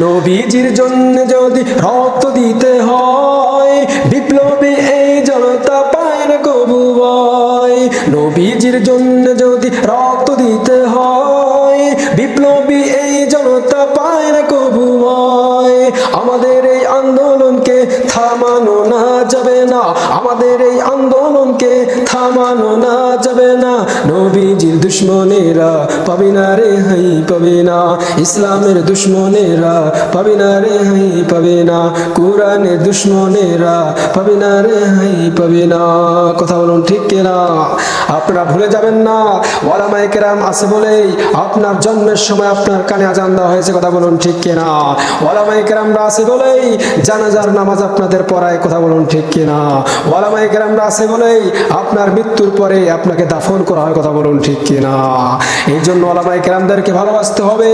নবীজির জন্য যদি রক্ত দিতে হয়, বিপ্লবী এই জনতা পায় না কবু ভয়। নবীজির জন্য যদি রক্ত দিতে হয়, বিপ্লবী এই জনতা পায় না কবু ভয়। আমাদের এই আন্দোলনকে থামানো না যাবে না, আমাদের এই আন্দোলনকে থামানো না যাবে না। নবীজির দুশ্মনেরা পাবে না রেহাই, পাবে না। ইসলামের দুশ্মনেরা পাবে না রেহাই, পাবে না। কোরআনের দুশ্মনেরা পাবে না রেহাই, পাবে না। কথা বলুন ঠিক কিনা? আপনারা ভুলে যাবেন না, ওলামায়ে কেরাম আছে বলেই আপনার জন্মের সময় আপনার কানে আজান দেওয়া হয়েছে। কথা বলুন ঠিক কিনা? ওলামায়ে কেরামরা আছে বলেই জানাজার নামাজ আপনাদের পড়ায়। কথা বলুন ঠিক কিনা? ওলামায়ে কেরামরা আছে বলেই আপনার মৃত্যুর পরে আপনাকে দাফন করা হয়। কথা বলুন ঠিক কিনা? এই জন্য ওলামায়ে কেরামদেরকে ভালোবাসতে হবে।